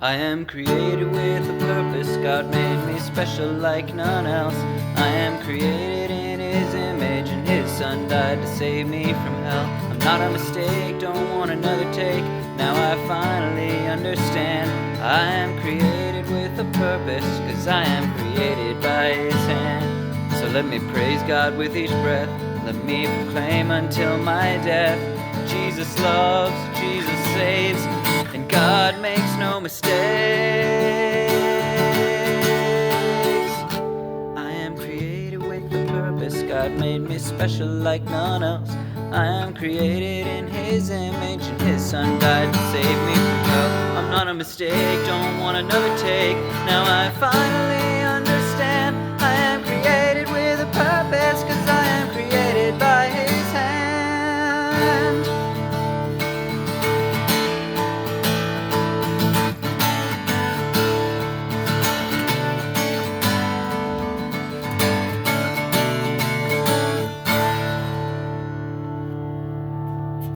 I am created with a purpose. God made me special like none else. I am created in His image, and His Son died to save me from hell. I'm not a mistake, don't want another take. Now I finally understand. I am created with a purpose, 'cause I am created by His hand. So let me praise God with each breath. Let me proclaim until my death. Jesus loves, Jesus saves, and God makes no mistakes. I am created with a purpose. God made me special like none else. I am created in His image, and His Son died to save me from hell. I'm not a mistake, don't want another take. Now I finally